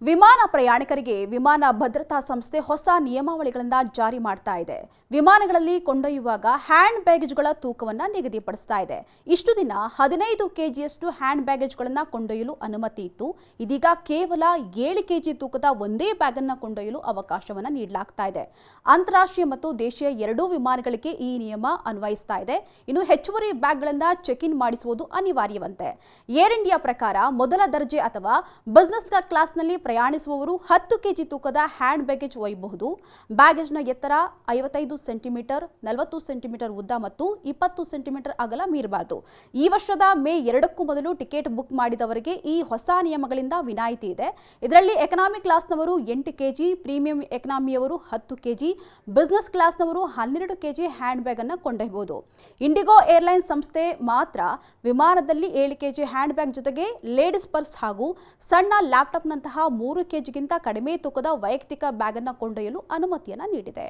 ವಿಮಾನ ಪ್ರಯಾಣಿಕರಿಗೆ ವಿಮಾನ ಭದ್ರತಾ ಸಂಸ್ಥೆ ಹೊಸ ನಿಯಮಾವಳಿಗಳನ್ನು ಜಾರಿ ಮಾಡ್ತಾ ಇದೆ. ವಿಮಾನಗಳಲ್ಲಿ ಕೊಂಡೊಯ್ಯುವಾಗ ಹ್ಯಾಂಡ್ ಬ್ಯಾಗೇಜ್ಗಳ ತೂಕವನ್ನು ನಿಗದಿಪಡಿಸ್ತಾ ಇದೆ. ಇಷ್ಟು ದಿನ 15 ಕೆಜಿಯಷ್ಟು ಹ್ಯಾಂಡ್ ಬ್ಯಾಗೇಜ್ಗಳನ್ನು ಕೊಂಡೊಯ್ಯಲು ಅನುಮತಿ ಇತ್ತು. ಇದೀಗ ಕೇವಲ 7 ಕೆಜಿ ತೂಕದ ಒಂದೇ ಬ್ಯಾಗ್ ಅನ್ನು ಕೊಂಡೊಯ್ಯಲು ಅವಕಾಶವನ್ನು ನೀಡಲಾಗ್ತಾ ಇದೆ. ಅಂತಾರಾಷ್ಟ್ರೀಯ ಮತ್ತು ದೇಶೀಯ ಎರಡೂ ವಿಮಾನಗಳಿಗೆ ಈ ನಿಯಮ ಅನ್ವಯಿಸ್ತಾ ಇದೆ. ಇನ್ನು ಹೆಚ್ಚುವರಿ ಬ್ಯಾಗ್ಗಳನ್ನು ಚೆಕ್ ಇನ್ ಮಾಡಿಸುವುದು ಅನಿವಾರ್ಯವಂತೆ. ಏರ್ ಇಂಡಿಯಾ ಪ್ರಕಾರ ಮೊದಲ ದರ್ಜೆ ಅಥವಾ ಬಿಸಿನೆಸ್ ಕ್ಲಾಸ್ನಲ್ಲಿ ಪ್ರಯಾಣಿಸುವವರು 10 ಕೆಜಿ ತೂಕದ ಹ್ಯಾಂಡ್ ಬ್ಯಾಗೇಜ್ ಒಯ್ಯಬಹುದು. ಬ್ಯಾಗೇಜ್ನ ಎತ್ತರ 55 ಸೆಂಟಿಮೀಟರ್, 40 ಸೆಂಟಿಮೀಟರ್ ಉದ್ದ ಮತ್ತು 20 ಸೆಂಟಿಮೀಟರ್ ಅಗಲ ಮೀರಬಾರದು. ಈ ವರ್ಷದ ಮೇ 2ಕ್ಕೂ ಮೊದಲು ಟಿಕೆಟ್ ಬುಕ್ ಮಾಡಿದವರಿಗೆ ಈ ಹೊಸ ನಿಯಮಗಳಿಂದ ವಿನಾಯಿತಿ ಇದೆ. ಇದರಲ್ಲಿ ಎಕನಾಮಿ ಕ್ಲಾಸ್ನವರು 8 ಕೆಜಿ, ಪ್ರೀಮಿಯಂ ಎಕನಾಮಿಯವರು 10 ಕೆಜಿ, ಬಿಸಿನೆಸ್ ಕ್ಲಾಸ್ನವರು 12 ಕೆಜಿ ಹ್ಯಾಂಡ್ ಬ್ಯಾಗ್ ಅನ್ನು ಕೊಂಡೊಯ್ಯಬಹುದು. ಇಂಡಿಗೋ ಏರ್ಲೈನ್ಸ್ ಸಂಸ್ಥೆ ಮಾತ್ರ ವಿಮಾನದಲ್ಲಿ 7 ಕೆಜಿ ಹ್ಯಾಂಡ್ ಬ್ಯಾಗ್ ಜೊತೆಗೆ ಲೇಡೀಸ್ ಪರ್ಸ್ ಹಾಗೂ ಸಣ್ಣ ಲ್ಯಾಪ್ಟಾಪ್ನಂತಹ 3 ಕೆಜಿಗಿಂತ ಕಡಿಮೆ ತೂಕದ ವೈಯಕ್ತಿಕ ಬ್ಯಾಗ್ ಅನ್ನು ಕೊಂಡೊಯ್ಯಲು ಅನುಮತಿಯನ್ನು ನೀಡಿದೆ.